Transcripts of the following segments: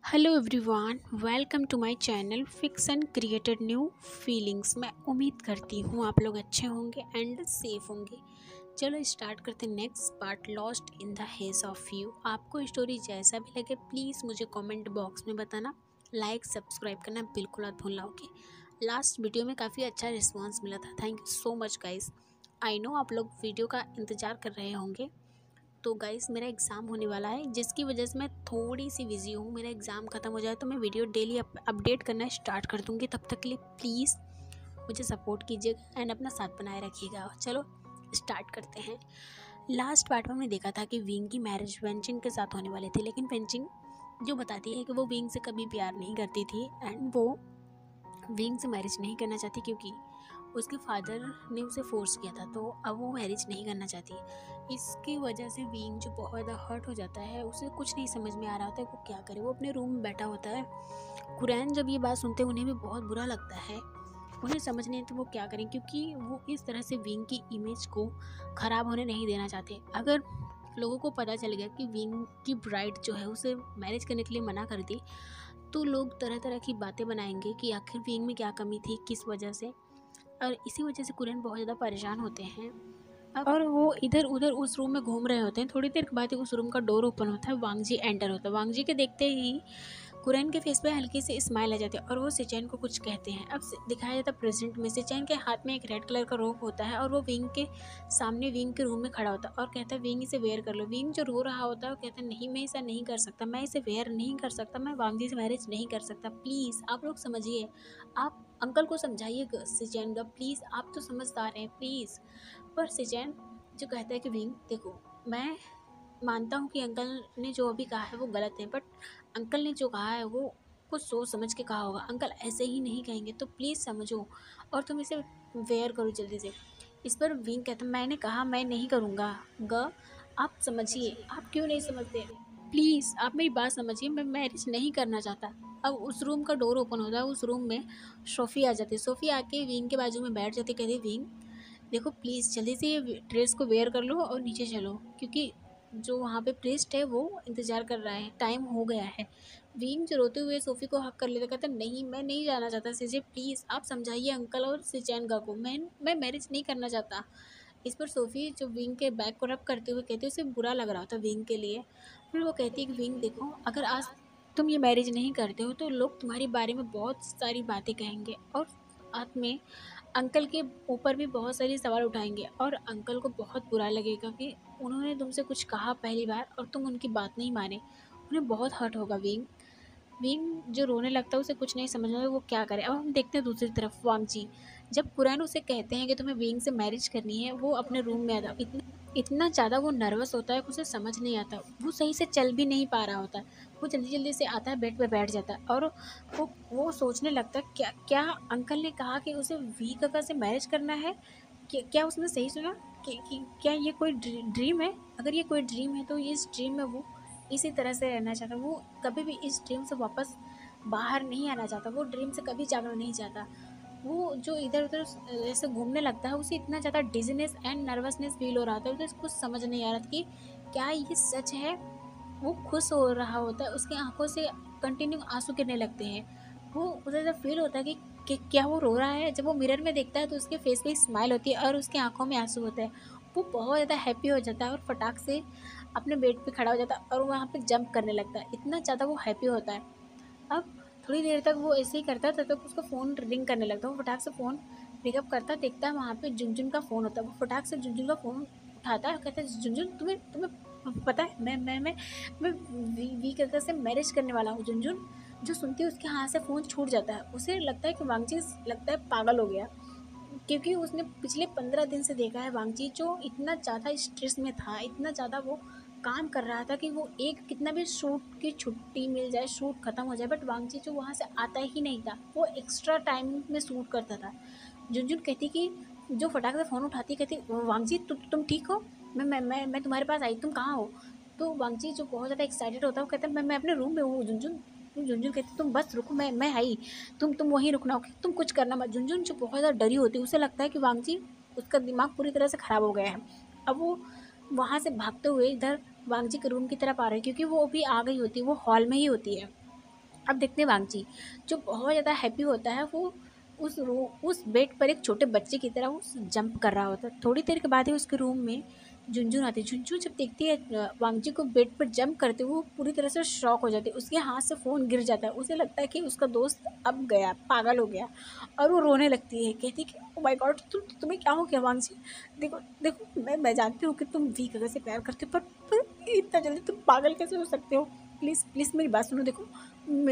Hello everyone, welcome to my channel fiction created new feelings. मैं उम्मीद करती हूँ आप लोग अच्छे होंगे एंड सेफ होंगे। चलो स्टार्ट करते हैं next part, lost in the hedge of you. आपको स्टोरी जैसा भी लगे प्लीज़ मुझे कमेंट बॉक्स में बताना। लाइक सब्सक्राइब करना बिल्कुल मत भूलना। ओके, लास्ट वीडियो में काफ़ी अच्छा रिस्पॉन्स मिला था, thank you so much guys. I know आप लोग वीडियो का इंतज़ार कर रहे होंगे। तो गाइस मेरा एग्ज़ाम होने वाला है, जिसकी वजह से मैं थोड़ी सी बिज़ी हूँ। मेरा एग्ज़ाम ख़त्म हो जाए तो मैं वीडियो डेली अपडेट करना स्टार्ट कर दूँगी। तब तक के लिए प्लीज़ मुझे सपोर्ट कीजिएगा एंड अपना साथ बनाए रखिएगा। चलो स्टार्ट करते हैं। लास्ट पार्ट में हमने देखा था कि विंग की मैरिज वेंचिंग के साथ होने वाली थी, लेकिन वेंचिंग जो बताती है कि वो विंग से कभी प्यार नहीं करती थी एंड वो विंग से मैरिज नहीं करना चाहती, क्योंकि उसके फादर ने उसे फोर्स किया था। तो अब वो मैरिज नहीं करना चाहती। इसकी वजह से विंग जो बहुत ज़्यादा हर्ट हो जाता है, उसे कुछ नहीं समझ में आ रहा होता है वो क्या करे। वो अपने रूम में बैठा होता है। कुरैन जब ये बात सुनते हैं उन्हें भी बहुत बुरा लगता है। उन्हें समझ नहीं आता वो क्या करें, क्योंकि वो इस तरह से विंग की इमेज को ख़राब होने नहीं देना चाहते। अगर लोगों को पता चल गया कि विंग की ब्राइड जो है उसे मैरिज करने के लिए मना कर दी, तो लोग तरह तरह की बातें बनाएंगे कि आखिर विंग में क्या कमी थी, किस वजह से। और इसी वजह से कुरैन बहुत ज़्यादा परेशान होते हैं। और वो इधर उधर उस रूम में घूम रहे होते हैं। थोड़ी देर के बाद ही उस रूम का डोर ओपन होता है, वांगजी एंटर होता है। वांगजी के देखते ही कुरैन के फेस पे हल्की सी स्माइल आ जाती है और वो सिचैन को कुछ कहते हैं। अब दिखाया जाता है प्रेजेंट में सिचैन के हाथ में एक रेड कलर का रोप होता है और वो विंग के सामने विंग के रूम में खड़ा होता है और कहता है विंग इसे वेयर कर लो। विंग जो रो रहा होता है वो कहता है नहीं, मैं ऐसा नहीं कर सकता, मैं इसे वेयर नहीं कर सकता, मैं वांगजी से मैरिज नहीं कर सकता। प्लीज़ आप लोग समझिए, आप अंकल को समझाइए सिचैन का, प्लीज़ आप तो समझदार हैं प्लीज़। पर सिचैन जो कहता है कि विंग देखो, मैं मानता हूँ कि अंकल ने जो अभी कहा है वो गलत है, बट अंकल ने जो कहा है वो कुछ सोच समझ के कहा होगा। अंकल ऐसे ही नहीं कहेंगे, तो प्लीज़ समझो और तुम इसे वेयर करो जल्दी से। इस पर विंग कहता है मैंने कहा मैं नहीं करूँगा। आप समझिए, आप क्यों नहीं समझते? प्लीज़ आप मेरी बात समझिए, मैं मैरिज नहीं करना चाहता। अब उस रूम का डोर ओपन होता है, उस रूम में सोफ़ी आ जाती है। सोफ़ी आके विंग के बाजू में बैठ जाती है, कहती विंग देखो प्लीज़ जल्दी से ये ड्रेस को वेयर कर लो और नीचे चलो, क्योंकि जो वहाँ पे प्रीस्ट है वो इंतज़ार कर रहा है, टाइम हो गया है। विंग जो रोते हुए सोफ़ी को हक कर लेता, कहता नहीं मैं नहीं जाना चाहता। सीजे प्लीज़ आप समझाइए अंकल और सिचैन का को, मैं मैरिज नहीं करना चाहता। इस पर सोफ़ी जो विंग के बैग को रब करते हुए कहती है उसे बुरा लग रहा था विंग के लिए। फिर वो कहती है कि विंग देखो, अगर आज तुम ये मैरिज नहीं करते हो तो लोग तुम्हारे बारे में बहुत सारी बातें कहेंगे और साथ में अंकल के ऊपर भी बहुत सारे सवाल उठाएंगे और अंकल को बहुत बुरा लगेगा कि उन्होंने तुमसे कुछ कहा पहली बार और तुम उनकी बात नहीं माने। उन्हें बहुत हर्ट होगा। विंग विंग जो रोने लगता है उसे कुछ नहीं समझ में आता वो क्या करे। अब हम देखते हैं दूसरी तरफ वांगजी। जब कुरैन उसे कहते हैं कि तुम्हें विंग से मैरिज करनी है, वो अपने रूम में आता। इतना ज़्यादा वो नर्वस होता है कि उसे समझ नहीं आता, वो सही से चल भी नहीं पा रहा होता। वो जल्दी जल्दी से आता है, बेड पे बैठ जाता है और वो सोचने लगता है क्या क्या अंकल ने कहा कि उसे वी काका से मैरिज करना है। क्या उसने सही सुना कि क्या ये कोई ड्रीम है? अगर ये कोई ड्रीम है तो इस ड्रीम में वो इसी तरह से रहना चाहता। वो कभी भी इस ड्रीम से वापस बाहर नहीं आना चाहता, वो ड्रीम से कभी जागना नहीं चाहता। वो जो इधर उधर ऐसे घूमने लगता है, उसे इतना ज़्यादा डिजीनेस एंड नर्वसनेस फील हो रहा था, उसे कुछ समझ नहीं आ रहा था कि क्या ये सच है। वो खुश हो रहा होता है, उसकी आंखों से कंटिन्यू आंसू गिरने लगते हैं। वो उसे जब फील होता है कि क्या वो रो रहा है। जब वो मिरर में देखता है तो उसके फेस पे स्माइल होती है और उसकी आंखों में आंसू होते हैं। वो बहुत ज़्यादा हैप्पी हो जाता है और फटाक से अपने बेड पे खड़ा हो जाता है और वहाँ पे जंप करने लगता है, इतना ज़्यादा वो हैप्पी होता है। अब थोड़ी देर तक वो ऐसे ही करता है, तब तक उसका फ़ोन रिंग करने लगता है। वो फटाक से फ़ोन पिकअप करता, देखता है वहाँ पे झुनझुन का फ़ोन होता है। वो फटाक से झुनझुन का फ़ोन उठाता है और कहता है झुनझुन, तुम्हें तुम्हें पता है मैं वी काका से मैरिज करने वाला हूँ। झुनझुन जो सुनती है उसके हाथ से फ़ोन छूट जाता है। उसे लगता है कि वांगजी लगता है पागल हो गया, क्योंकि उसने पिछले 15 दिन से देखा है वांगजी जो इतना ज़्यादा स्ट्रेस में था, इतना ज़्यादा वो काम कर रहा था कि वो एक कितना भी शूट की छुट्टी मिल जाए, शूट ख़त्म हो जाए, बट वांगजी जो वहाँ से आता ही नहीं था, वो एक्स्ट्रा टाइम में शूट करता था। झुनझुन कहती कि जो फटाक से फ़ोन उठाती कहती वांगजी तुम ठीक हो? मैं तुम्हारे पास आई, तुम कहाँ हो? तो वांगजी जो बहुत ज़्यादा एक्साइटेड होता है वो कहता है मैं अपने रूम में हूँ झुनझुन। झुनझुन कहती तुम बस रुको, मैं आई, तुम वहीं रुकना, ओके? तुम कुछ करना मत। झुनझुन जो बहुत ज़्यादा डरी होती है, उसे लगता है कि वांगजी उसका दिमाग पूरी तरह से ख़राब हो गया है। अब वो वहाँ से भागते हुए इधर वांगजी के रूम की तरफ आ रही है, क्योंकि वो अभी आ गई होती है, वो हॉल में ही होती है। अब देखते हैं वांगची जो बहुत ज़्यादा हैप्पी होता है, वो उस बेड पर एक छोटे बच्चे की तरह वो जंप कर रहा होता है। थोड़ी देर के बाद ही उसके रूम में झुनझुन आती है। झुनझुन जब देखती है वांगची को बेड पर जंप करते हुए, वो पूरी तरह से शॉक हो जाती है। उसके हाथ से फ़ोन गिर जाता है। उसे लगता है कि उसका दोस्त अब गया, पागल हो गया, और वो रोने लगती है। कहती है कि ओह माय गॉड, तुम्हें क्या हो गया वांगची? देखो देखो, मैं जानती हूँ कि तुम वी गगन से प्यार करते हो, पर इतना जल्दी तुम पागल कैसे हो सकते हो? प्लीज़ प्लीज़ मेरी बात सुनो। देखो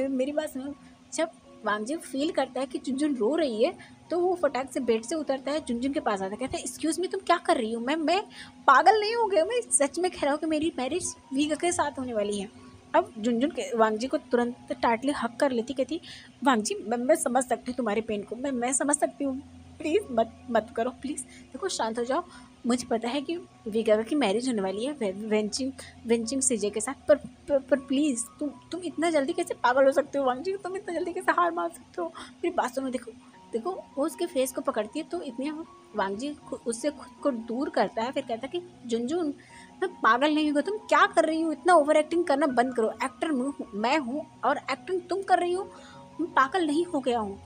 मेरी बात सुनो। जब वांगजी फ़ील करता है कि झुनझुन रो रही है, तो वो फटाक से बेड से उतरता है, झुनझुन के पास आता है, कहता है एक्सक्यूज़ मी, तुम क्या कर रही हो? मैं पागल नहीं हो गया, मैं सच में कह रहा हूँ कि मेरी मैरिज वीगा के साथ होने वाली है। अब झुनझुन के वांगजी को तुरंत टाइटली हग कर लेती, कहती वांगजी मैं समझ सकती हूँ तुम्हारे पेन को, मैं समझ सकती हूँ, प्लीज़ मत मत करो प्लीज़। देखो शांत हो जाओ। मुझे पता है कि वीगा की मैरिज होने वाली है वेंचिंग वेंचिंग सीजे के साथ, पर प्लीज़ तुम इतना जल्दी कैसे पागल हो सकते हो वांगजी? तुम इतना जल्दी कैसे हार मान सकते हो? मेरी बात सुनो। देखो देखो, वो उसके फेस को पकड़ती है, तो इतने वांगजी उससे खुद को दूर करता है, फिर कहता है कि झुनझुन मैं पागल नहीं हूँ, तुम क्या कर रही हो? इतना ओवर एक्टिंग करना बंद करो। एक्टर मैं हूँ और एक्टिंग तुम कर रही हो। मैं पागल नहीं हो गया हूँ।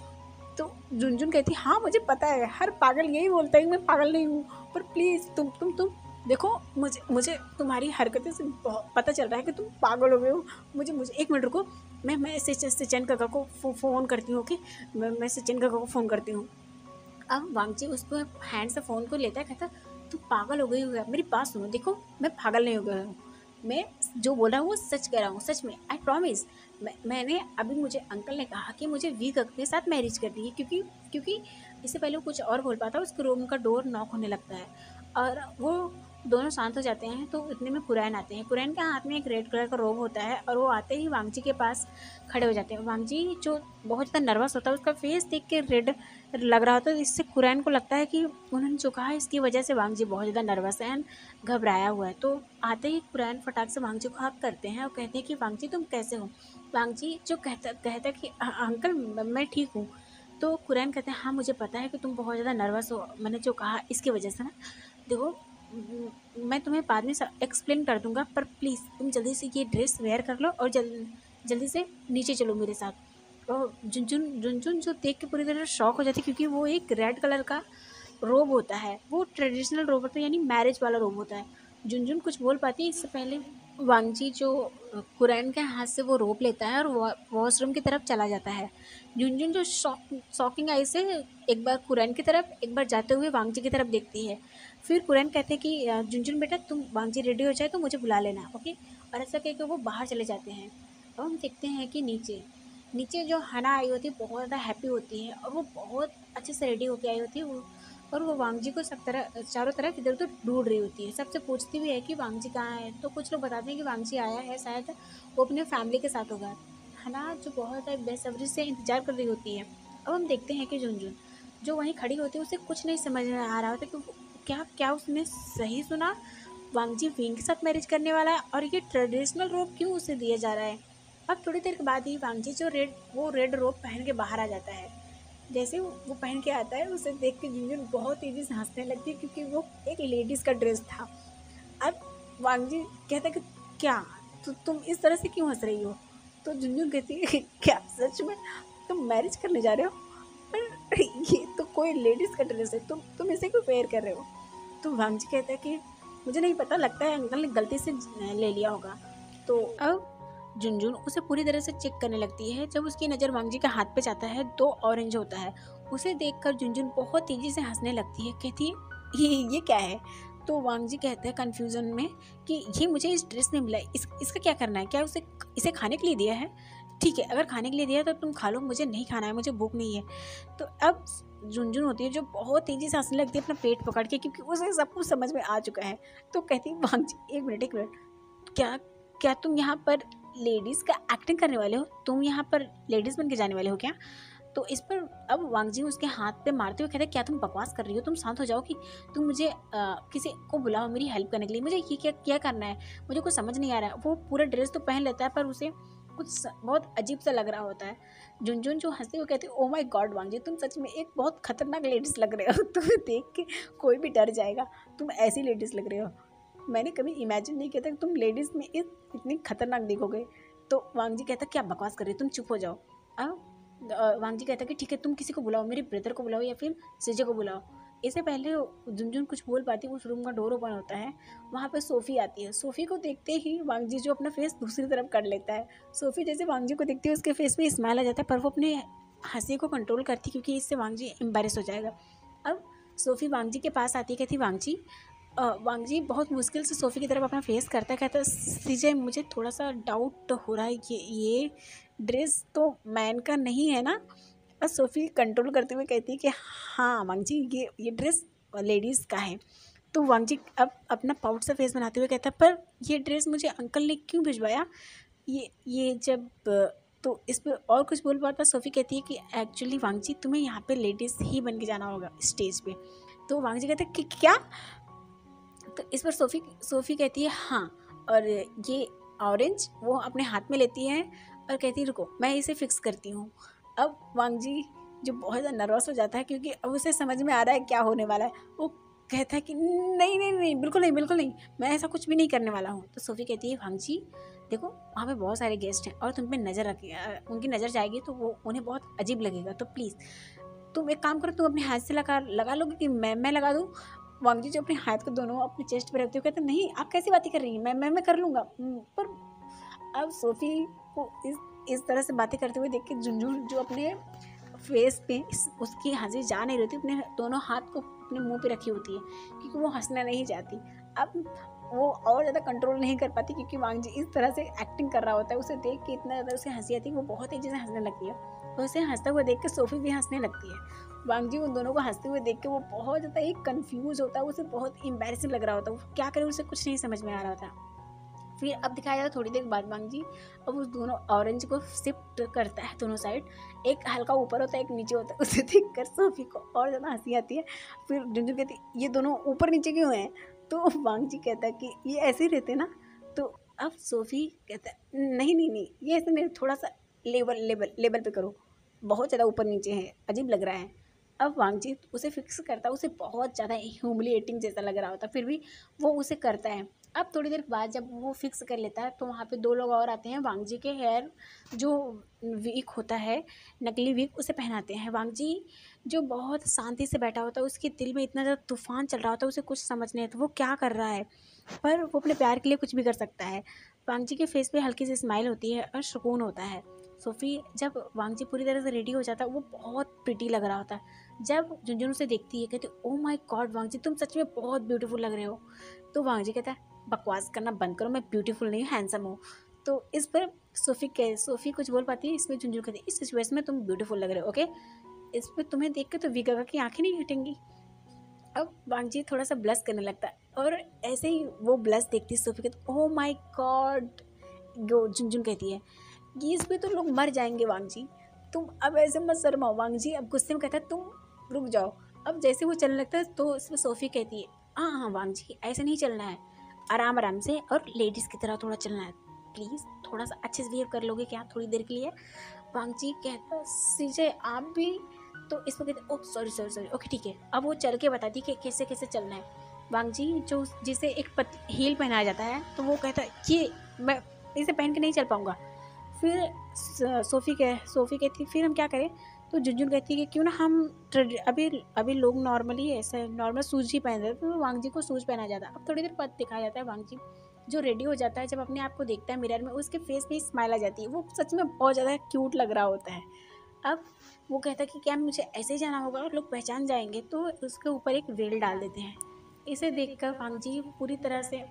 तो झुनझुन कहती हाँ मुझे पता है, हर पागल यही बोलता है कि मैं पागल नहीं हूँ, पर प्लीज़ तुम देखो, मुझे मुझे तुम्हारी हरकतें से बहुत पता चल रहा है कि तुम पागल हो गए हो। मुझे एक मिनट रुको, मैं सचिन काका को फ़ोन करती हूँ। ओके, मैं सचिन काका को फ़ोन करती हूँ। अब वांगची उसको हैंड से फ़ोन को लेता है, कहता तुम पागल हो गई हो गया। मेरी बात सुनो। देखो मैं पागल नहीं हो गया हूँ, मैं जो बोल रहा हूँ वो सच कह रहा हूँ, सच में, आई प्रॉमिस। मैंने अभी, मुझे अंकल ने कहा कि मुझे वी गग के साथ मैरिज करनी है, क्योंकि क्योंकि इससे पहले वो कुछ और बोल पाता, उसके रूम का डोर नॉक होने लगता है और वो दोनों शांत हो जाते हैं। तो इतने में कुरैन आते हैं। कुरैन के हाथ में एक रेड कलर का रोब होता है और वो आते ही वांगची के पास खड़े हो जाते हैं। वांगची जो बहुत ज़्यादा नर्वस होता है, उसका फेस देख के रेड लग रहा होता है, इससे कुरैन को लगता है कि उन्होंने जो कहा है इसकी वजह से वांगजी बहुत ज़्यादा नर्वस है एंड घबराया हुआ है। तो आते ही कुरैन फटाक से वांगजी को हक करते हैं और कहते हैं कि वांगजी तुम कैसे हो? वांगजी जो कहता कि अंकल मैं ठीक हूँ। तो कुरैन कहते हैं हाँ मुझे पता है कि तुम बहुत ज़्यादा नर्वस हो, मैंने जो कहा इसकी वजह से ना। देखो मैं तुम्हें बाद में एक्सप्लेन कर दूंगा, पर प्लीज़ तुम जल्दी से ये ड्रेस वेयर कर लो और जल्दी से नीचे चलो मेरे साथ। और झुनझुन झुनझुन जो देख के पूरी तरह शॉक हो जाती है, क्योंकि वो एक रेड कलर का रोब होता है, वो ट्रेडिशनल रोब होता है, यानी मैरिज वाला रोब होता है। झुनझुन कुछ बोल पाती है इससे पहले वांगजी जो कुरैन के हाथ से वो रोब लेता है और वॉशरूम की तरफ चला जाता है। झुनझुन जो शॉकिंग आई से एक बार कुरैन की तरफ, एक बार जाते हुए वांगजी की तरफ देखती है। फिर कुरैन कहते हैं कि झुनझुन बेटा तुम वांगजी रेडी हो जाए तो मुझे बुला लेना, ओके। और ऐसा कह के वो बाहर चले जाते हैं। अब हम देखते हैं कि नीचे नीचे जो हना आई होती है बहुत ज़्यादा हैप्पी होती है और वो बहुत अच्छे से रेडी होके आई होती है और वो वांगजी को सब तरह चारों तरफ इधर उधर ढूंढ रही होती है, सबसे पूछती भी है कि वांगजी कहाँ है। तो कुछ लोग बताते हैं कि वांगजी आया है, शायद वो अपने फैमिली के साथ होगा। हना जो बहुत बेसब्री से इंतजार कर रही होती है। अब हम देखते हैं कि झुनझुन जो वहीं खड़ी होती है, उसे कुछ नहीं समझ में आ रहा होता कि क्या क्या उसने सही सुना, वांगजी विंग के साथ मैरिज करने वाला है और ये ट्रेडिशनल रोब क्यों उसे दिया जा रहा है। अब थोड़ी देर के बाद ही वांगजी जो रेड रोब पहन के बाहर आ जाता है। जैसे वो पहन के आता है, उसे देख के झुनझुन बहुत तेज़ी से हंसने लगती है, क्योंकि वो एक लेडीज़ का ड्रेस था। अब वांगजी कहता है कि क्या तुम इस तरह से क्यों हंस रही हो? तो झुनझुन कहती है कि क्या सच में तुम मैरिज करने जा रहे हो? पर ये तो कोई लेडीज़ का ड्रेस है, तुम इसे क्यों वेयर कर रहे हो? तो वांगजी कहता है कि मुझे नहीं पता, लगता है अंकल ने गलती से ले लिया होगा। तो अब झुनझुन उसे पूरी तरह से चेक करने लगती है। जब उसकी नज़र वांगजी के हाथ पे जाता है तो ऑरेंज होता है। उसे देखकर झुनझुन बहुत तेज़ी से हंसने लगती है, कहती है ये क्या है? तो वांगजी कहता है कन्फ्यूज़न में कि ये मुझे इस ड्रेस में मिला है, इसका क्या करना है? क्या इसे खाने के लिए दिया है? ठीक है, अगर खाने के लिए दिया है तो तुम खा लो, मुझे नहीं खाना है, मुझे भूख नहीं है। तो अब झुनझुन होती है जो बहुत तेज़ी से हंसने लगती है अपना पेट पकड़ के, क्योंकि उसे सब कुछ समझ में आ चुका है। तो कहती है वांगजी एक मिनट क्या क्या तुम यहाँ पर लेडीज़ का एक्टिंग करने वाले हो? तुम यहाँ पर लेडीज़ बन के जाने वाले हो क्या? तो इस पर अब वांगजी उसके हाथ पे मारते हुए कहते हैं क्या तुम बकवास कर रही हो? तुम शांत हो जाओ कि तुम मुझे किसी को बुलाओ मेरी हेल्प करने के लिए, मुझे ये क्या क्या करना है, मुझे कुछ समझ नहीं आ रहा है। वो पूरा ड्रेस तो पहन लेता है पर उसे कुछ बहुत अजीब सा लग रहा होता है। झुनझुन जो हंसते हुए कहती है ओ माय गॉड वांगजी, तुम सच में एक बहुत खतरनाक लेडीज़ लग रहे हो। तुम्हें देख के कोई भी डर जाएगा, तुम ऐसी लेडीज़ लग रहे हो। मैंने कभी इमेजिन नहीं किया था कि तुम लेडीज़ में इतनी खतरनाक दिखोगे। तो वांग जी कहता क्या बकवास कर रही हो, तुम चुप हो जाओ। अब वांग जी कहता कि ठीक है तुम किसी को बुलाओ, मेरे ब्रदर को बुलाओ या फिर सीजे को बुलाओ। इससे पहले झुनझुन कुछ बोल पाती, उस रूम का डोर ओपन होता है। वहाँ पे सोफ़ी आती है। सोफ़ी को देखते ही वांग जी जो अपना फेस दूसरी तरफ कर लेता है। सोफ़ी जैसे वांग जी को देखती है उसके फेस पे स्माइल आ जाता है, पर वो अपने हंसी को कंट्रोल करती क्योंकि इससे वांग जी एम्बेरस हो जाएगा। अब सोफ़ी वांग जी के पास आती है, कहती वांग जी बहुत मुश्किल से सोफ़ी की तरफ अपना फेस करता है, कहता है सीजे मुझे थोड़ा सा डाउट हो रहा है, ये ड्रेस तो मैन का नहीं है ना। और सोफ़ी कंट्रोल करते हुए कहती है कि हाँ वांग जी ये ड्रेस लेडीज़ का है। तो वांग जी अब अपना पाउट सा फेस बनाते हुए कहता है पर ये ड्रेस मुझे अंकल ने क्यों भिजवाया, ये जब तो इस पर और कुछ बोल पाता। सोफ़ी कहती है कि एक्चुअली वांग जी तुम्हें यहाँ पे लेडीज़ ही बन के जाना होगा स्टेज पे। तो वांग जी कहते हैं कि क्या। तो इस पर सोफ़ी कहती है हाँ, और ये ऑरेंज वो अपने हाथ में लेती है और कहती है रुको मैं इसे फिक्स करती हूँ। अब वांग जी जो बहुत ज़्यादा नर्वस हो जाता है क्योंकि अब उसे समझ में आ रहा है क्या होने वाला है। वो कहता है कि नहीं नहीं नहीं बिल्कुल नहीं बिल्कुल नहीं, मैं ऐसा कुछ भी नहीं करने वाला हूँ। तो सोफ़ी कहती है वांग जी देखो वहाँ पे बहुत सारे गेस्ट हैं और तुम पे नज़र रखिए, उनकी नज़र जाएगी तो वो उन्हें बहुत अजीब लगेगा, तो प्लीज़ तुम एक काम करो, तुम अपने हाथ से लगा लोगे कि मैं लगा दूँ। वांग जी जो अपने हाथ को दोनों अपने चेस्ट पे रखते हुए कहते नहीं आप कैसी बातें कर रही हैं, मैं कर लूँगा। पर अब सोफ़ी को इस तरह से बातें करते हुए देख के झुनझुन जो अपने फेस पे उसकी हंसी जा नहीं रही थी, अपने दोनों हाथ को अपने मुंह पे रखी होती है क्योंकि वो हंसना नहीं चाहती। अब वो और ज़्यादा कंट्रोल नहीं कर पाती क्योंकि वांग जी इस तरह से एक्टिंग कर रहा होता है, उसे देख के इतना ज़्यादा उसे हंसी आती है, वो बहुत तेज़ी से हंसने लगती है। तो उसे हंसता हुआ देख के सोफ़ी भी हंसने लगती है। वांग जी उन दोनों को हंसते हुए देख के वो बहुत ज़्यादा एक कन्फ्यूज़ होता है, उसे बहुत एम्बैरेसिंग लग रहा होता है, वो क्या करे उसे कुछ नहीं समझ में आ रहा होता। फिर अब दिखाया जाता थोड़ी देर बाद वांग जी अब उस दोनों ऑरेंज को शिफ्ट करता है दोनों साइड, एक हल्का ऊपर होता है एक नीचे होता है। उसे देखकर सोफ़ी को और ज़्यादा हंसी आती है। फिर झुनझुन कहती है ये दोनों ऊपर नीचे क्यों हैं। तो वांग जी कहता है कि ये ऐसे ही रहते ना। तो अब सोफ़ी कहता है नहीं नहीं नहीं ये ऐसे नहीं, थोड़ा सा लेवल लेवल लेवल पे करो, बहुत ज़्यादा ऊपर नीचे है अजीब लग रहा है। अब वांग जी उसे फिक्स करता है, उसे बहुत ज़्यादा ह्यूमिलिएटिंग जैसा लग रहा होता है, फिर भी वो उसे करता है। अब थोड़ी देर बाद जब वो फिक्स कर लेता है तो वहाँ पे 2 लोग और आते हैं, वांग जी के हेयर जो विग होता है, नकली विग उसे पहनाते हैं। वांग जी जो बहुत शांति से बैठा होता है, उसके दिल में इतना ज़्यादा तूफ़ान चल रहा होता है, उसे कुछ समझ नहीं आता वो क्या कर रहा है, पर वो अपने प्यार के लिए कुछ भी कर सकता है। वांग जी के फेस पे हल्की सी स्माइल होती है और सुकून होता है। सोफ़ी जब वांग जी पूरी तरह से रेडी हो जाता है, वो बहुत प्रिटी लग रहा होता है। जब झुनझुन उसे देखती है कहती ओह माय गॉड वांग जी तुम सच में बहुत ब्यूटीफुल लग रहे हो। तो वांग जी कहता है बकवास करना बंद करो, मैं ब्यूटीफुल नहीं हूँ हैंडसम हूँ। तो इस पर सोफ़ी कुछ बोल पाती है, इसमें झुनझुन कहती है इस सिचुएशन में तुम ब्यूटीफुल लग रहे हो ओके, इस पर तुम्हें देख के तो विगा की आंखें नहीं हटेंगी। अब वांग जी थोड़ा सा ब्लश करने लगता है और ऐसे ही वो ब्लश देखती है सोफ़ी कहती ओह माय गॉड। झुनझुन कहती है कि इस पे तो लोग मर जाएंगे वांग जी, तुम अब ऐसे मत शर्माओ। वांग जी अब गुस्से में कहता है तुम रुक जाओ। अब जैसे वो चलने लगता है तो इसमें सोफ़ी कहती है हाँ हाँ वांग जी ऐसे नहीं चलना है, आराम आराम से और लेडीज़ की तरह थोड़ा चलना है, प्लीज़ थोड़ा सा अच्छे से बिहेव कर लोगे क्या थोड़ी देर के लिए। वांग जी कहता सीजे आप भी। तो इसमें कहते oh sorry sorry sorry okay ठीक है। अब वो चल के बताती कि कैसे कैसे चलना है। वांग जी जो जिसे एक हील पहनाया जाता है तो वो कहता है कि मैं इसे पहन के नहीं चल पाऊँगा। फिर सोफ़ी कहती फिर हम क्या करें। तो झुनझुन कहती है कि क्यों ना हम अभी अभी लोग नॉर्मली ऐसे नॉर्मल शूज़ ही पहनते हैं, तो वांग जी को शूज़ पहना जाता है। अब थोड़ी देर बाद दिखाया जाता है वांग जी जो रेडी हो जाता है, जब अपने आप को देखता है मिरर में उसके फेस पे स्माइल आ जाती है, वो सच में बहुत ज़्यादा क्यूट लग रहा होता है। अब वो कहता है कि क्या मुझे ऐसे ही जाना होगा और लोग पहचान जाएंगे, तो उसके ऊपर एक वेल डाल देते हैं। इसे देखकर वांग जी पूरी तरह से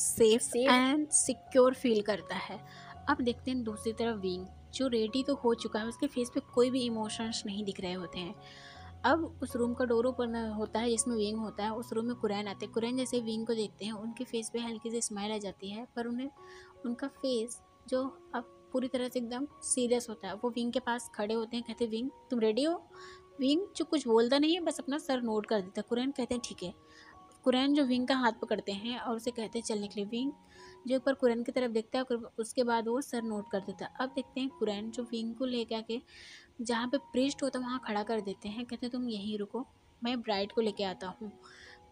सेफ एंड सिक्योर फील करता है। अब देखते हैं दूसरी तरफ विंग जो रेडी तो हो चुका है, उसके फेस पे कोई भी इमोशंस नहीं दिख रहे होते हैं। अब उस रूम का डोर ओपन होता है जिसमें विंग होता है, उस रूम में कुरैन आते हैं। कुरैन जैसे विंग को देखते हैं उनके फेस पे हल्की सी स्माइल आ जाती है, पर उन्हें उनका फेस जो अब पूरी तरह से एकदम सीरियस होता है। वो विंग के पास खड़े होते हैं, कहते विंग तुम रेडी हो। विंग जो कुछ बोलता नहीं है, बस अपना सर नोट कर देता है। कुरैन कहते हैं ठीक है। कुरैन जो विंग का हाथ पकड़ते हैं और उसे कहते हैं चलने के लिए। विंग जो एक बार कुरैन की तरफ देखता है और उसके बाद वो सर नोट कर देता है। अब देखते हैं कुरैन जो विंग को लेके आके जहाँ पे प्रीस्ट होता है वहाँ खड़ा कर देते हैं, कहते हैं तुम यहीं रुको, मैं ब्राइड को लेके आता हूँ।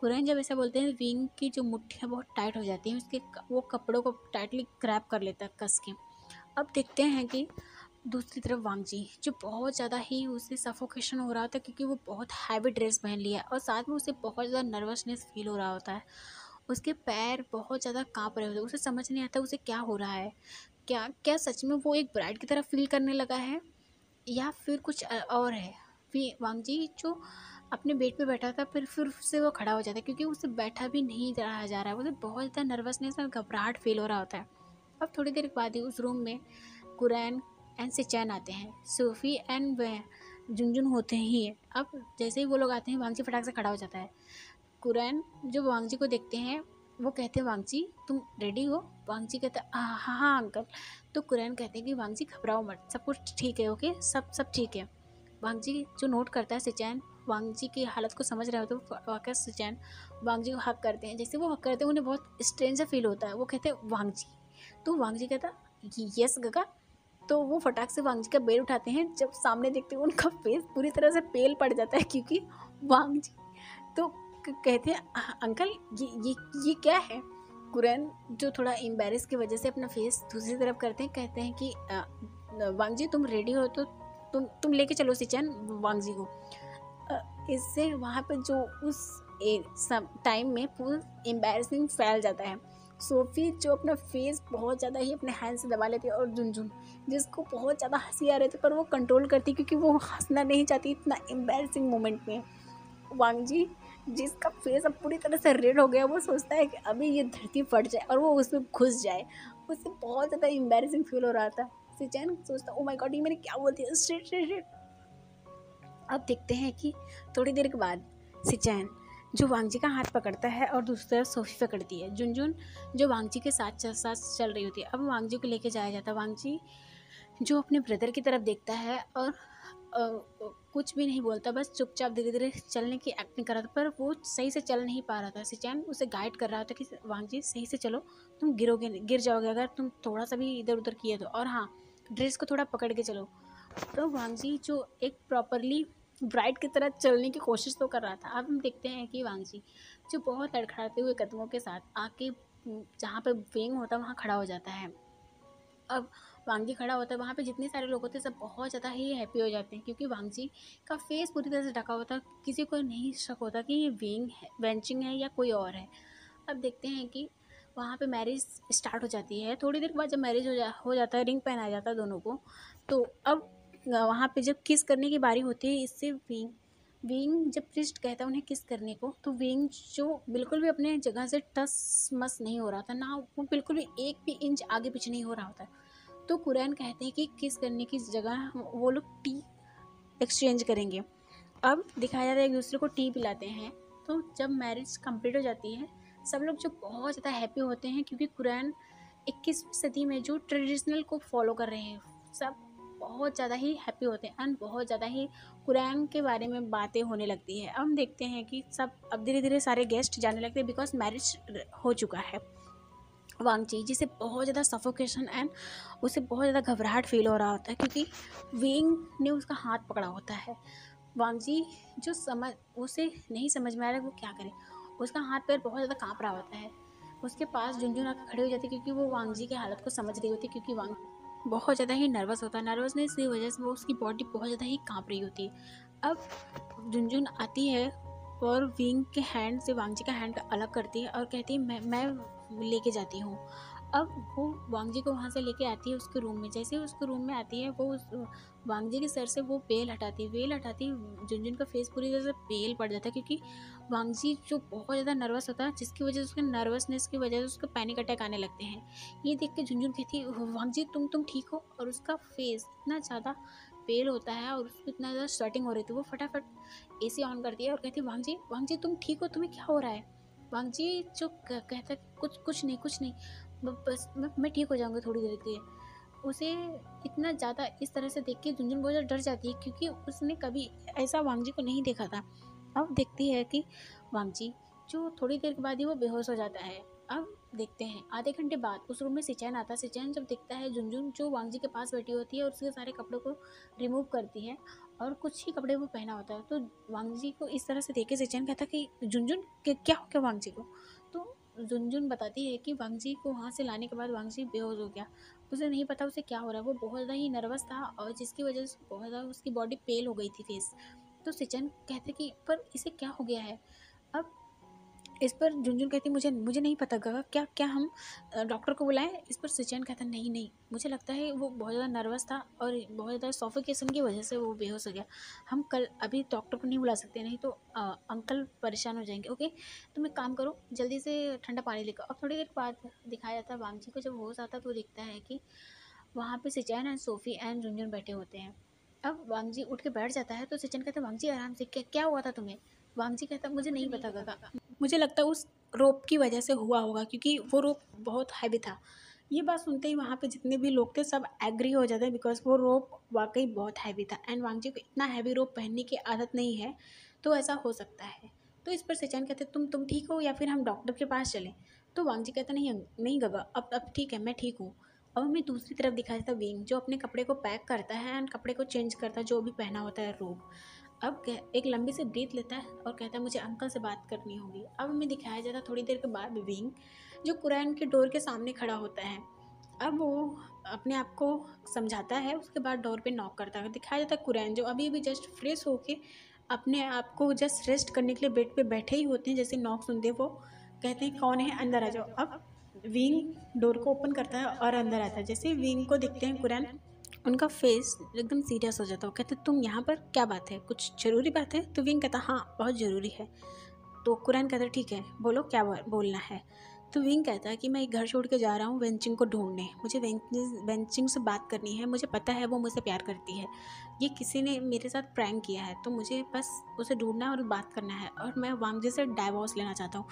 कुरैन जब ऐसा बोलते हैं विंग की जो मुट्ठियाँ बहुत टाइट हो जाती हैं, उसके वो कपड़ों को टाइटली ग्रैब कर लेता है कस के। अब देखते हैं कि दूसरी तरफ वांगजी, जो बहुत ज़्यादा ही उसे सफोकेशन हो रहा था क्योंकि वो बहुत हैवी ड्रेस पहन लिया है और साथ में उसे बहुत ज़्यादा नर्वसनेस फील हो रहा होता है। उसके पैर बहुत ज़्यादा काँप रहे होते हैं, उसे समझ नहीं आता उसे क्या हो रहा है। क्या क्या सच में वो एक ब्राइड की तरह फ़ील करने लगा है या फिर कुछ और है? फिर वांगजी जो अपने बेड पे बैठा था फिर से वो खड़ा हो जाता है क्योंकि उसे बैठा भी नहीं रहा जा रहा है। उसे बहुत ज़्यादा नर्वसनेस और घबराहट फ़ील हो रहा होता है। अब थोड़ी देर बाद ही उस रूम में कुरैन एंड सिचैन आते हैं। सोफ़ी एंड व जुनजुन होते ही हैं। अब जैसे ही वो लोग आते हैं वांगजी फटाक से खड़ा हो जाता है। कुरैन जो वांगजी को देखते हैं वो कहते हैं वांगजी तुम रेडी हो? वांगजी कहता है हाँ हाँ हाँ अंकल। तो कुरैन कहते हैं कि वांगजी घबराओ मत, सब कुछ ठीक है, ओके, सब सब ठीक है। वांगजी जो नोट करता है सिचैन वांगजी की हालत को समझ रहे होते तो वाकई सिचैन वांगजी को हक करते हैं। जैसे वो हक करते हैं उन्हें बहुत स्ट्रेंज सा फील होता है। वो कहते हैं वांगजी, तो वांगजी कहता यस गगा। तो वो फटाक से वांगजी का बेड उठाते हैं। जब सामने देखते हैं उनका फेस पूरी तरह से पेल पड़ जाता है क्योंकि वांगजी तो कहते हैं अंकल ये क्या है? कुरैन जो थोड़ा एम्बेरस की वजह से अपना फेस दूसरी तरफ करते हैं, कहते हैं कि वांगजी तुम रेडी हो तो तुम लेके चलो सिचैन वांगजी को। इससे वहाँ पे जो उस टाइम में पूरा एम्बेरसिंग फैल जाता है। सोफ़ी जो अपना फेस बहुत ज़्यादा ही अपने हैंड से दबा लेती है और झुनझुन जिसको बहुत ज़्यादा हंसी आ रही थी पर वो कंट्रोल करती क्योंकि वो हंसना नहीं चाहती इतना एम्बेरसिंग मोमेंट में। वांगजी जिसका फेस अब पूरी तरह से रेड हो गया वो सोचता है कि अभी ये धरती फट जाए और वो उसमें घुस जाए। उसे बहुत ज़्यादा एम्बेरसिंग फील हो रहा था। सिचैन सोचता ओ माय गॉड ये मैंने क्या बोल दिया, शिट शिट शिट। अब देखते हैं कि थोड़ी देर के बाद सिचैन जो वांगजी का हाथ पकड़ता है और दूसरी तरफ सोफी पकड़ती है। जुनजुन जो वांगजी के साथ साथ चल रही होती है। अब वांगजी को लेके जाया जाता है। वांगजी जो अपने ब्रदर की तरफ देखता है और कुछ भी नहीं बोलता, बस चुपचाप धीरे धीरे चलने की एक्टिंग कर रहा था पर वो सही से चल नहीं पा रहा था। सिचैन उसे गाइड कर रहा था कि वांगजी सही से चलो, तुम गिरोगे नहीं, गिर जाओगे अगर तुम थोड़ा सा भी इधर उधर किए तो, और हाँ ड्रेस को थोड़ा पकड़ के चलो। तो वांगजी जो एक प्रॉपरली ब्राइड की तरह चलने की कोशिश तो कर रहा था। अब हम देखते हैं कि वांगजी जो बहुत लड़खड़ाते हुए कदमों के साथ आके जहाँ पे वेंग होता है वहाँ खड़ा हो जाता है। अब वांगजी खड़ा होता है, वहाँ पे जितने सारे लोग होते हैं सब बहुत ज़्यादा ही हैप्पी हो जाते हैं क्योंकि वांगजी का फेस पूरी तरह से ढका होता है। किसी को नहीं शक होता कि ये वेंग है, वेंचिंग है या कोई और है। अब देखते हैं कि वहाँ पे मैरिज स्टार्ट हो जाती है। थोड़ी देर के बाद जब मैरिज हो जाता है, रिंग पहनाया जाता है दोनों को, तो अब वहाँ पे जब किस करने की बारी होती है इससे वेंग वेंग जब प्रिस्ट कहता है उन्हें किस करने को, तो वेंग जो बिल्कुल भी अपने जगह से टस मस नहीं हो रहा था ना, वो बिल्कुल भी एक भी इंच आगे पीछे नहीं हो रहा होता। तो कुरैन कहते हैं कि किस करने की जगह वो लोग टी एक्सचेंज करेंगे। अब दिखाया जाता है एक दूसरे को टी पिलाते हैं। तो जब मैरिज कंप्लीट हो जाती है सब लोग जो बहुत ज़्यादा हैप्पी होते हैं क्योंकि कुरैन 21वीं सदी में जो ट्रेडिशनल को फॉलो कर रहे हैं, सब बहुत ज़्यादा ही हैप्पी होते हैं एंड बहुत ज़्यादा ही कुरैन के बारे में बातें होने लगती है। अब हम देखते हैं कि सब अब धीरे धीरे सारे गेस्ट जाने लगते हैं बिकॉज मैरिज हो चुका है। वांगजी जिसे बहुत ज़्यादा सफोकेशन एंड उसे बहुत ज़्यादा घबराहट फील हो रहा होता है क्योंकि वेंग ने उसका हाथ पकड़ा होता है। वांगजी जो उसे नहीं समझ में आ रहा है वो क्या करे, उसका हाथ पैर बहुत ज़्यादा काँप रहा होता है। उसके पास झुनझुन आकर खड़ी हो जाती है क्योंकि वो वांगजी की हालत को समझ रही होती है क्योंकि वांग बहुत ज़्यादा ही नर्वस होता है। नर्वसनेस की वजह से वो उसकी बॉडी बहुत ज़्यादा ही काँप रही होती है। अब झुनझुन आती है और विंग के हैंड से वांगजी का हैंड अलग करती है और कहती है मैं लेके जाती हूँ। अब वो वांगजी को वहाँ से लेके आती है उसके रूम में। जैसे ही उसके रूम में आती है वो उस वांगजी के सर से वो वेल हटाती झुनझुन का फेस पूरी तरह से पेल पड़ जाता है क्योंकि वांगजी जो बहुत ज़्यादा नर्वस होता है जिसकी वजह से उसके नर्वसनेस की वजह से उसको पैनिक अटैक आने लगते हैं। ये देख के झुनझुन कहती है वांगजी तुम ठीक हो, और उसका फेस इतना ज़्यादा पेल होता है और उसको इतना ज़्यादा स्वेटिंग हो रही थी। वो फटाफट एसी ऑन करती है और कहती है वांगजी तुम ठीक हो, तुम्हें क्या हो रहा है? वांगजी जो कहता है कुछ नहीं, बस मैं ठीक हो जाऊँगी थोड़ी देर के लिए। उसे इतना ज़्यादा इस तरह से देख के झुनझुन बहुत ज़्यादा डर जाती है क्योंकि उसने कभी ऐसा वांगजी को नहीं देखा था। अब देखती है कि वांगजी जो थोड़ी देर के बाद ही वो बेहोश हो जाता है। अब देखते हैं आधे घंटे बाद उस रूम में सिचैन आता है। सिचैन जब देखता है झुनझुन जो वांगजी के पास बैठी होती है और उसके सारे कपड़ों को रिमूव करती है और कुछ ही कपड़े वो पहना होता है, तो वांगजी को इस तरह से देख के सिचैन कहता है कि झुनझुन क्या हो गया वांगजी को? तो झुनझुन बताती है कि वांगजी को वहाँ से लाने के बाद वांगजी बेहोश हो गया। उसे नहीं पता उसे क्या हो रहा है, वो बहुत ज़्यादा ही नर्वस था और जिसकी वजह से बहुत ज़्यादा उसकी बॉडी पेल हो गई थी फेस। तो सिचन कहते कि पर इसे क्या हो गया है? अब इस पर झुनझुन कहती मुझे मुझे नहीं पता गगा, क्या क्या हम डॉक्टर को बुलाएं? इस पर सिचन कहता नहीं नहीं, मुझे लगता है वो बहुत ज़्यादा नर्वस था और बहुत ज़्यादा सॉफोकेशन की वजह से वो बेहोश हो गया। हम कल अभी डॉक्टर को नहीं बुला सकते, नहीं तो अंकल परेशान हो जाएंगे। ओके, तुम एक काम करो, जल्दी से ठंडा पानी लेकर। और थोड़ी देर बाद दिखाया जाता है वांगजी को, जब होश आता है तो दिखता है कि वहाँ पे सिचन एंड सोफ़ी एंड झुनझुन बैठे होते हैं। अब वांगजी उठ के बैठ जाता है तो सिचन कहता है वांगजी आराम से, क्या क्या हुआ था तुम्हें? वांगजी कहता मुझे नहीं पता गगा, मुझे लगता है उस रोप की वजह से हुआ होगा क्योंकि वो रोप बहुत हैवी था। ये बात सुनते ही वहाँ पे जितने भी लोग थे सब एग्री हो जाते हैं बिकॉज वो रोप वाकई बहुत हैवी था एंड वांगजी को इतना हैवी रोप पहनने की आदत नहीं है, तो ऐसा हो सकता है। तो इस पर सिचन कहते तुम ठीक हो या फिर हम डॉक्टर के पास चलें? तो वांगजी कहता नहीं नहीं गगा, अब ठीक है, मैं ठीक हूँ। अब हमें दूसरी तरफ दिखाया जाता है विंग, जो अपने कपड़े को पैक करता है एंड कपड़े को चेंज करता है जो भी पहना होता है रोब। अब एक लंबी से ब्रीथ लेता है और कहता है मुझे अंकल से बात करनी होगी। अब हमें दिखाया जाता है थोड़ी देर के बाद विंग, जो कुरान के डोर के सामने खड़ा होता है। अब वो अपने आप को समझाता है, उसके बाद डोर पे नॉक करता है। दिखाया जाता है कुरान जो अभी अभी जस्ट फ्रेश होके अपने आप को जस्ट रेस्ट करने के लिए बेड पे बैठे ही होते हैं, जैसे नॉक सुनते हैं वो कहते हैं कौन है, अंदर आ जाओ। अब विंग डोर को ओपन करता है और अंदर आता है। जैसे विंग को देखते हैं कुरान, उनका फेस एकदम सीरियस हो जाता है। कहते तुम यहाँ पर क्या बात है, कुछ ज़रूरी बात है? तो विंग कहता हाँ बहुत ज़रूरी है। तो कुरान कहता ठीक है बोलो क्या बोलना है। तो विंग कहता है कि मैं एक घर छोड़ के जा रहा हूँ वेंचिंग को ढूंढने, मुझे वेंचिंग से बात करनी है, मुझे पता है वो मुझसे प्यार करती है, ये किसी ने मेरे साथ प्रैंक किया है, तो मुझे बस उसे ढूंढना और बात करना है और मैं वांगजी से डाइवोर्स लेना चाहता हूँ।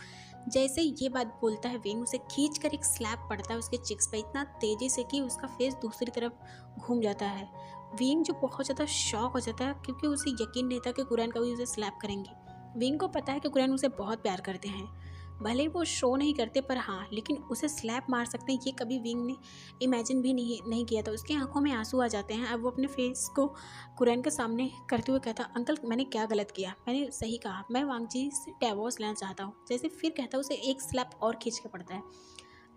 जैसे ये बात बोलता है विंग उसे खींच कर एक स्लैप पड़ता है उसके चिक्स पे इतना तेज़ी से कि उसका फेस दूसरी तरफ घूम जाता है। विंग जो बहुत ज़्यादा शॉक हो जाता है क्योंकि उसे यकीन नहीं था कि कुरान कभी उसे स्लैप करेंगे। विंग को पता है कि कुरान उसे बहुत प्यार करते हैं, भले ही वो शो नहीं करते पर हाँ, लेकिन उसे स्लैप मार सकते हैं ये कभी विंग ने इमेजिन भी नहीं किया था। उसकी आंखों में आंसू आ जाते हैं। अब वो अपने फेस को कुरान के सामने करते हुए कहता अंकल मैंने क्या गलत किया, मैंने सही कहा, मैं वांगजी से डाइवोर्स लेना चाहता हूँ। जैसे फिर कहता उसे एक स्लैप और खींच के पड़ता है।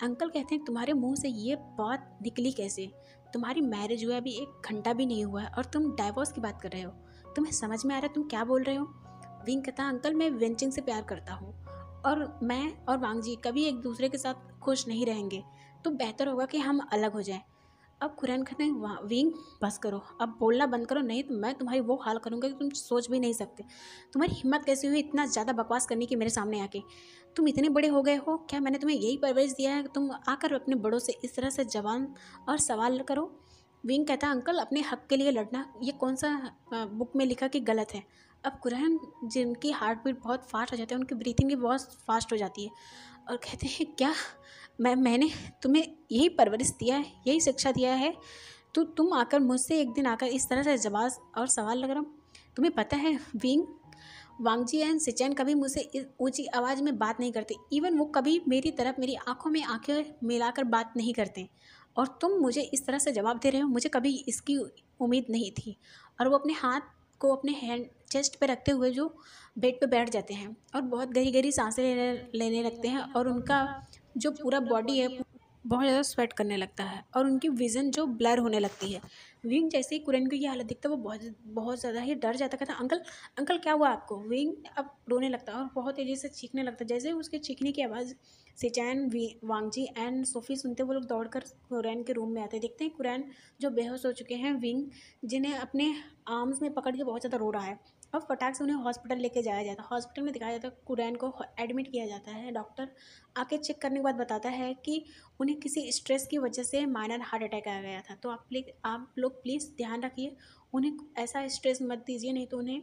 अंकल कहते हैं तुम्हारे मुंह से ये बात निकली कैसे, तुम्हारी मैरिज हुआ अभी 1 घंटा भी नहीं हुआ है और तुम डाइवोर्स की बात कर रहे हो, तुम्हें समझ में आ रहा है तुम क्या बोल रहे हो? विंग कहता अंकल मैं वेंचिंग से प्यार करता हूँ और मैं और वांगजी कभी एक दूसरे के साथ खुश नहीं रहेंगे, तो बेहतर होगा कि हम अलग हो जाएं। अब कुरान कहते हैं विंग बस करो, अब बोलना बंद करो, नहीं तो मैं तुम्हारी वो हाल करूँगा कि तुम सोच भी नहीं सकते। तुम्हारी हिम्मत कैसी हुई इतना ज़्यादा बकवास करने की मेरे सामने आके, तुम इतने बड़े हो गए हो, क्या मैंने तुम्हें यही परवरिश दिया है कि तुम आकर अपने बड़ों से इस तरह से जवान और सवाल करो? विंग कहता अंकल अपने हक के लिए लड़ना ये कौन सा बुक में लिखा कि गलत है? अब कुरान जिनकी हार्ट बीट बहुत फास्ट हो जाती है, उनकी ब्रीथिंग भी बहुत फास्ट हो जाती है और कहते हैं क्या मैंने तुम्हें यही परवरिश दिया है, यही शिक्षा दिया है, तो तुम आकर मुझसे एक दिन आकर इस तरह से जवाब और सवाल लग रहा हूँ? तुम्हें पता है विंग, वांगजी एंड सिचन कभी मुझसे इस ऊंची आवाज़ में बात नहीं करते, इवन वो कभी मेरी तरफ मेरी आंखों में आंखें मिलाकर बात नहीं करते, और तुम मुझे इस तरह से जवाब दे रहे हो, मुझे कभी इसकी उम्मीद नहीं थी। और वो अपने हाथ को अपने हैंड चेस्ट पे रखते हुए जो बेड पे बैठ जाते हैं और बहुत गहरी गहरी सांसें लेने लगते हैं और उनका जो पूरा बॉडी है बहुत ज़्यादा स्वेट करने लगता है और उनकी विज़न जो ब्लर होने लगती है। विंग जैसे ही कुरैन को ये हालत दिखता है वो बहुत बहुत ज़्यादा ही डर जाता, कहता अंकल अंकल क्या हुआ आपको? विंग अब रोने लगता है और बहुत तेज़ी से चीखने लगता है। जैसे ही उसके चीखने की आवाज़ सिचैन वांगजी एंड सोफ़ी सुनते वो लोग दौड़कर कुरैन के रूम में आते हैं। देखते हैं कुरैन जो बेहोश हो चुके हैं, विंग जिन्हें अपने आर्म्स में पकड़ के बहुत ज़्यादा रो रहा है। अब फटाक से उन्हें हॉस्पिटल लेके जाया जाता है। हॉस्पिटल में दिखाया जाता है कुरैन को एडमिट किया जाता है। डॉक्टर आके चेक करने के बाद बताता है कि उन्हें किसी स्ट्रेस की वजह से माइनर हार्ट अटैक आ गया था। तो आप लोग प्लीज़ ध्यान रखिए, उन्हें ऐसा स्ट्रेस मत दीजिए, नहीं तो उन्हें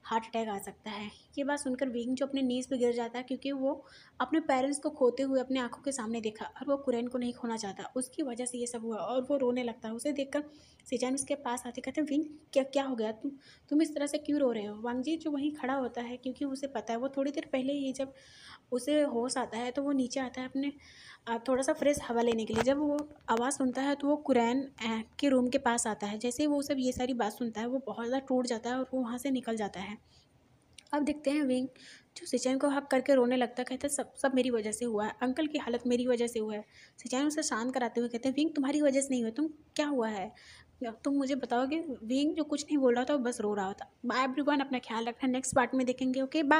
हार्ट अटैक आ सकता है। ये बात सुनकर विंग जो अपने नीज़ पे गिर जाता है क्योंकि वो अपने पेरेंट्स को खोते हुए अपने आंखों के सामने देखा और वो कुरैन को नहीं खोना चाहता, उसकी वजह से ये सब हुआ और वो रोने लगता है। उसे देखकर सिचैन उसके पास आते कहते हैं विंग क्या क्या हो गया, तुम इस तरह से क्यों रो रहे हो? वांगजी जो वहीं खड़ा होता है क्योंकि उसे पता है वो थोड़ी देर पहले ही जब उसे होश आता है तो वो नीचे आता है अपने थोड़ा सा फ्रेश हवा लेने के लिए। जब वो आवाज़ सुनता है तो वो कुरैन के रूम के पास आता है। जैसे ही वो सब ये सारी बात सुनता है वो बहुत ज़्यादा टूट जाता है और वो वहाँ से निकल जाता है। अब देखते हैं विंग जो सिचैन को हक करके रोने लगता है, कहता है सब सब मेरी वजह से हुआ है, अंकल की हालत मेरी वजह से हुआ है। सिचैन उसे शांत कराते हुए कहते हैं विंग तुम्हारी वजह से नहीं हुआ, तुम क्या हुआ है, अब तुम मुझे बताओगे। विंग जो कुछ नहीं बोल रहा था वो बस रो रहा था। बाय एवरीवन, अपना ख्याल रखना, नेक्स्ट पार्ट में देखेंगे। Okay bye.